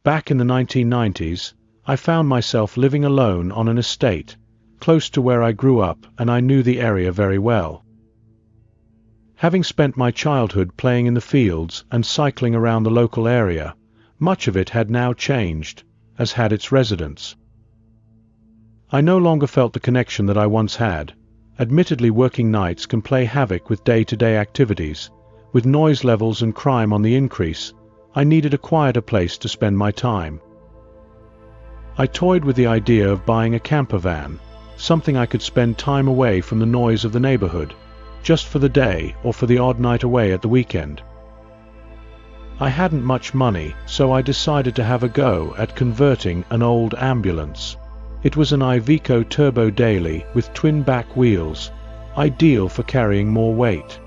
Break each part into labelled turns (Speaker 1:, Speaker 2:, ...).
Speaker 1: Back in the 1990s, I found myself living alone on an estate, close to where I grew up, and I knew the area very well. Having spent my childhood playing in the fields and cycling around the local area, much of it had now changed, as had its residents. I no longer felt the connection that I once had. Admittedly, working nights can play havoc with day-to-day activities. With noise levels and crime on the increase, I needed a quieter place to spend my time. I toyed with the idea of buying a camper van, something I could spend time away from the noise of the neighborhood, just for the day or for the odd night away at the weekend. I hadn't much money, so I decided to have a go at converting an old ambulance. It was an Iveco Turbo Daily with twin back wheels, ideal for carrying more weight.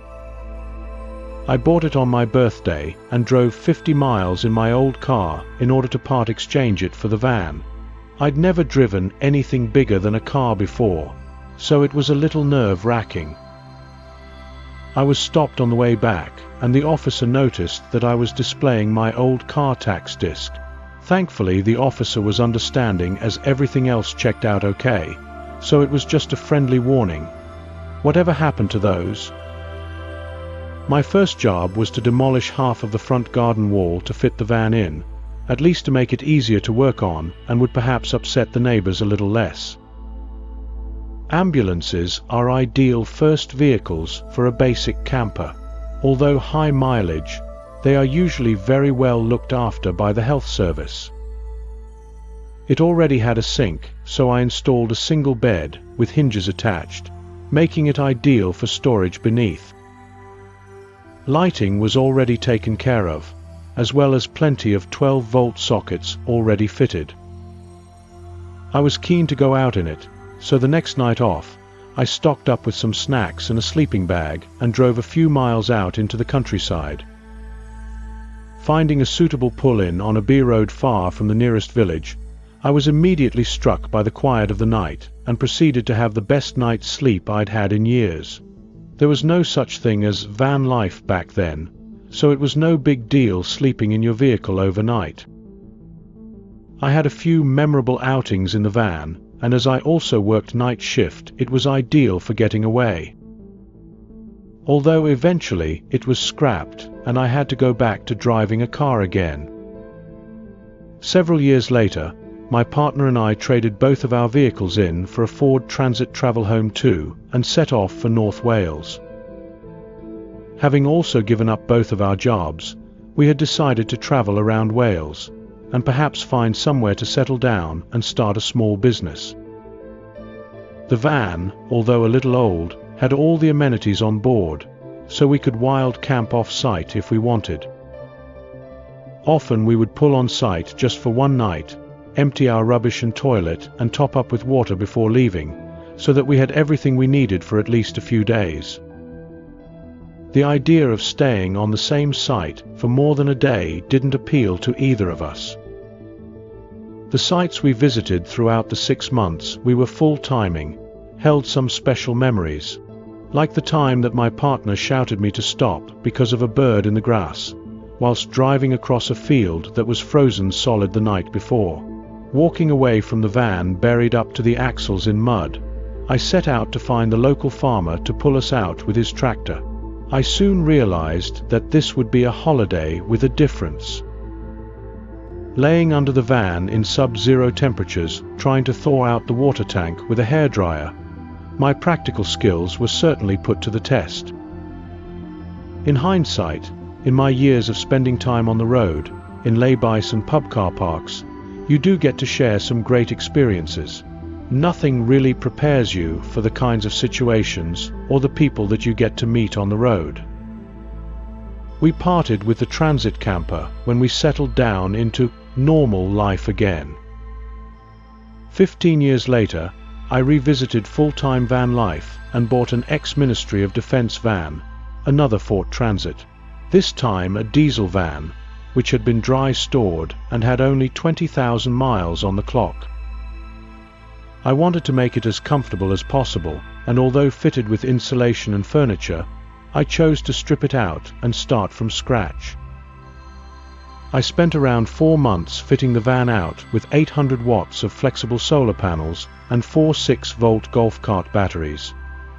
Speaker 1: I bought it on my birthday and drove 50 miles in my old car in order to part exchange it for the van. I'd never driven anything bigger than a car before, so it was a little nerve-wracking. I was stopped on the way back, and the officer noticed that I was displaying my old car tax disc. Thankfully, the officer was understanding as everything else checked out okay, so it was just a friendly warning. Whatever happened to those? My first job was to demolish half of the front garden wall to fit the van in, at least to make it easier to work on and would perhaps upset the neighbors a little less. Ambulances are ideal first vehicles for a basic camper. Although high mileage, they are usually very well looked after by the health service. It already had a sink, so I installed a single bed with hinges attached, making it ideal for storage beneath. Lighting was already taken care of, as well as plenty of 12-volt sockets already fitted. I was keen to go out in it, so the next night off, I stocked up with some snacks and a sleeping bag and drove a few miles out into the countryside. Finding a suitable pull-in on a B-road far from the nearest village, I was immediately struck by the quiet of the night and proceeded to have the best night's sleep I'd had in years. There was no such thing as van life back then, so it was no big deal sleeping in your vehicle overnight. I had a few memorable outings in the van, and as I also worked night shift, it was ideal for getting away. Although eventually it was scrapped and I had to go back to driving a car again. Several years later, my partner and I traded both of our vehicles in for a Ford Transit Travelhome 2 and set off for North Wales. Having also given up both of our jobs, we had decided to travel around Wales and perhaps find somewhere to settle down and start a small business. The van, although a little old, had all the amenities on board, so we could wild camp off-site if we wanted. Often we would pull on site just for one night, empty our rubbish and toilet and top up with water before leaving, so that we had everything we needed for at least a few days. The idea of staying on the same site for more than a day didn't appeal to either of us. The sites we visited throughout the 6 months we were full-timing held some special memories, like the time that my partner shouted me to stop because of a bird in the grass, whilst driving across a field that was frozen solid the night before. Walking away from the van buried up to the axles in mud, I set out to find the local farmer to pull us out with his tractor. I soon realized that this would be a holiday with a difference. Laying under the van in sub-zero temperatures, trying to thaw out the water tank with a hairdryer, my practical skills were certainly put to the test. In hindsight, in my years of spending time on the road, in laybys and pub car parks, you do get to share some great experiences. Nothing really prepares you for the kinds of situations or the people that you get to meet on the road. We parted with the transit camper when we settled down into normal life again. 15 years later, I revisited full-time van life and bought an ex-Ministry of Defence van, another Ford Transit, this time a diesel van, which had been dry stored and had only 20,000 miles on the clock. I wanted to make it as comfortable as possible, and although fitted with insulation and furniture, I chose to strip it out and start from scratch. I spent around 4 months fitting the van out with 800 watts of flexible solar panels and 4 6-volt golf cart batteries.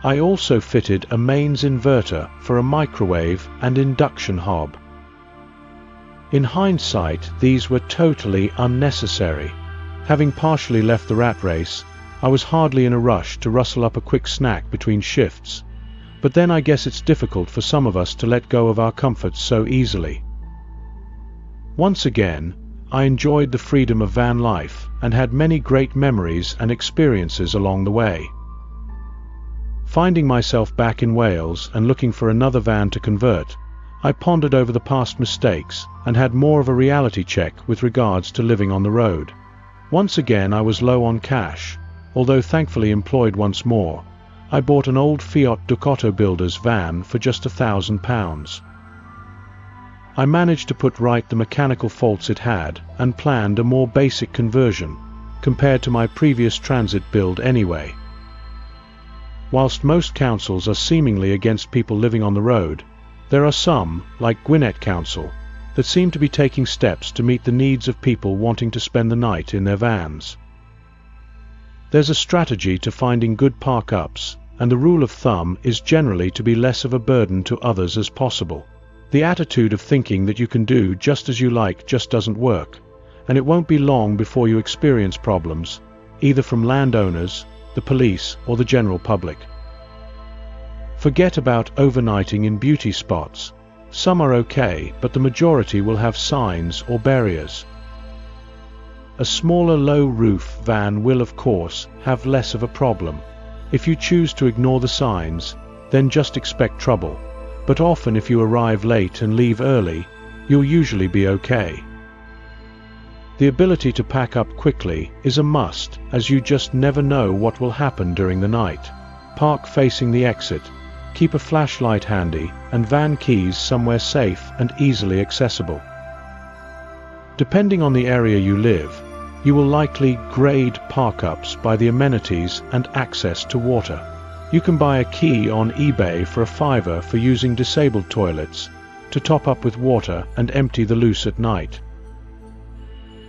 Speaker 1: I also fitted a mains inverter for a microwave and induction hob. In hindsight, these were totally unnecessary. Having partially left the rat race, I was hardly in a rush to rustle up a quick snack between shifts. But then I guess it's difficult for some of us to let go of our comforts so easily. Once again, I enjoyed the freedom of van life and had many great memories and experiences along the way. Finding myself back in Wales and looking for another van to convert, I pondered over the past mistakes and had more of a reality check with regards to living on the road. Once again I was low on cash, although thankfully employed once more. I bought an old Fiat Ducato Builder's van for just £1,000. I managed to put right the mechanical faults it had and planned a more basic conversion, compared to my previous Transit build anyway. Whilst most councils are seemingly against people living on the road, there are some, like Gwinnett Council, that seem to be taking steps to meet the needs of people wanting to spend the night in their vans. There's a strategy to finding good park-ups, and the rule of thumb is generally to be less of a burden to others as possible. The attitude of thinking that you can do just as you like just doesn't work, and it won't be long before you experience problems, either from landowners, the police, or the general public. Forget about overnighting in beauty spots. Some are okay, but the majority will have signs or barriers. A smaller low-roof van will, of course, have less of a problem. If you choose to ignore the signs, then just expect trouble. But often if you arrive late and leave early, you'll usually be okay. The ability to pack up quickly is a must, as you just never know what will happen during the night. Park facing the exit, keep a flashlight handy, and van keys somewhere safe and easily accessible. Depending on the area you live, you will likely grade park-ups by the amenities and access to water. You can buy a key on eBay for £5 for using disabled toilets to top up with water and empty the loose at night.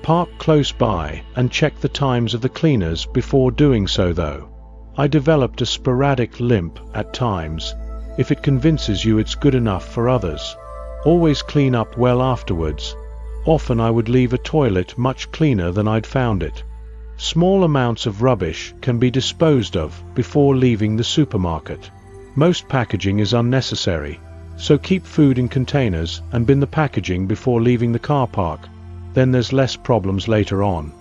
Speaker 1: Park close by and check the times of the cleaners before doing so though. I developed a sporadic limp at times, if it convinces you it's good enough for others. Always clean up well afterwards. Often I would leave a toilet much cleaner than I'd found it. Small amounts of rubbish can be disposed of before leaving the supermarket. Most packaging is unnecessary, so keep food in containers and bin the packaging before leaving the car park. Then there's less problems later on.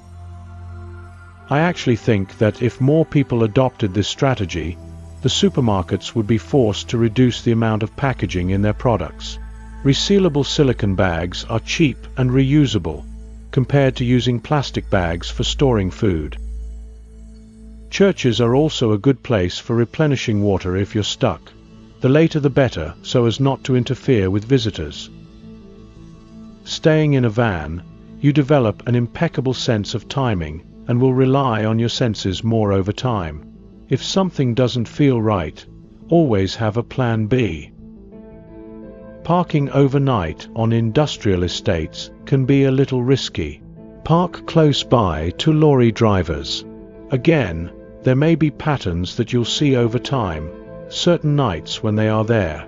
Speaker 1: I actually think that if more people adopted this strategy, the supermarkets would be forced to reduce the amount of packaging in their products. Resealable silicone bags are cheap and reusable, compared to using plastic bags for storing food. Churches are also a good place for replenishing water if you're stuck. The later the better, so as not to interfere with visitors. Staying in a van, you develop an impeccable sense of timing and will rely on your senses more over time. If something doesn't feel right, always have a plan B. Parking overnight on industrial estates can be a little risky. Park close by to lorry drivers. Again, there may be patterns that you'll see over time, certain nights when they are there.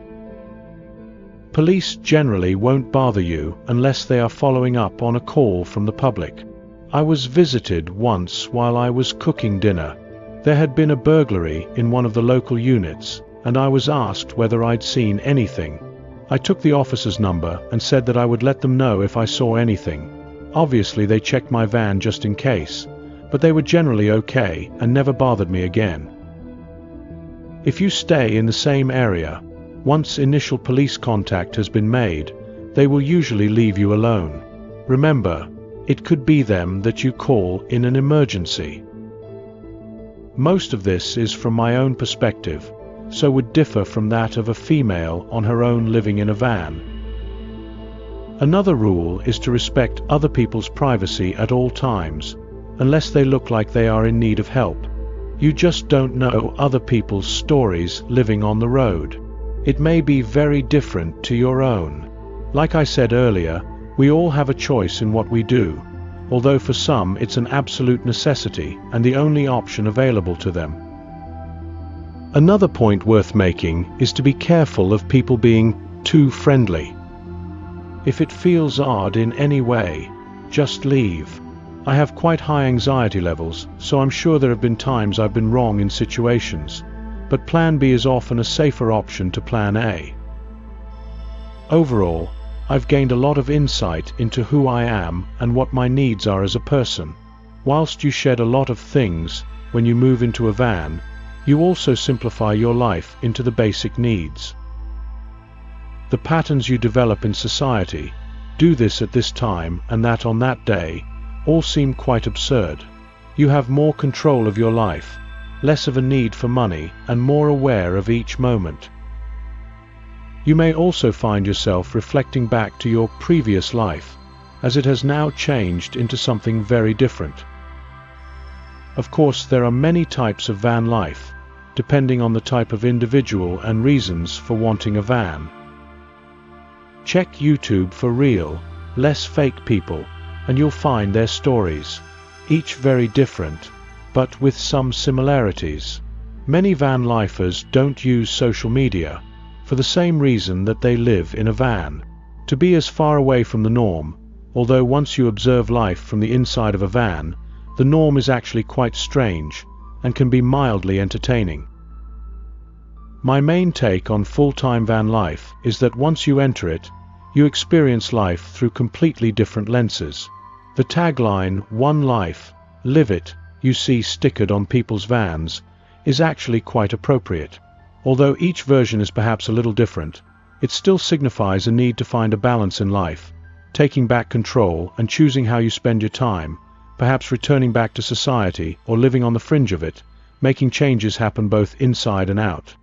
Speaker 1: Police generally won't bother you unless they are following up on a call from the public. I was visited once while I was cooking dinner. There had been a burglary in one of the local units, and I was asked whether I'd seen anything. I took the officer's number and said that I would let them know if I saw anything. Obviously they checked my van just in case, but they were generally okay and never bothered me again. If you stay in the same area, once initial police contact has been made, they will usually leave you alone. Remember, it could be them that you call in an emergency. Most of this is from my own perspective, so would differ from that of a female on her own living in a van. Another rule is to respect other people's privacy at all times, unless they look like they are in need of help. You just don't know other people's stories living on the road. It may be very different to your own. Like I said earlier, We all have a choice in what we do, although for some it's an absolute necessity and the only option available to them. Another point worth making is to be careful of people being too friendly. If it feels odd in any way, just leave. I have quite high anxiety levels, so I'm sure there have been times I've been wrong in situations, but plan B is often a safer option to plan A. Overall, I've gained a lot of insight into who I am and what my needs are as a person. Whilst you shed a lot of things when you move into a van, you also simplify your life into the basic needs. The patterns you develop in society, do this at this time and that on that day, all seem quite absurd. You have more control of your life, less of a need for money, and more aware of each moment. You may also find yourself reflecting back to your previous life, as it has now changed into something very different. Of course, there are many types of van life, depending on the type of individual and reasons for wanting a van. Check YouTube for real, less fake people, and you'll find their stories, each very different, but with some similarities. Many van lifers don't use social media, for the same reason that they live in a van, to be as far away from the norm, although once you observe life from the inside of a van, the norm is actually quite strange, and can be mildly entertaining. My main take on full-time van life is that once you enter it, you experience life through completely different lenses. The tagline, "One life, live it," you see stickered on people's vans, is actually quite appropriate. Although each version is perhaps a little different, it still signifies a need to find a balance in life, taking back control and choosing how you spend your time, perhaps returning back to society or living on the fringe of it, making changes happen both inside and out.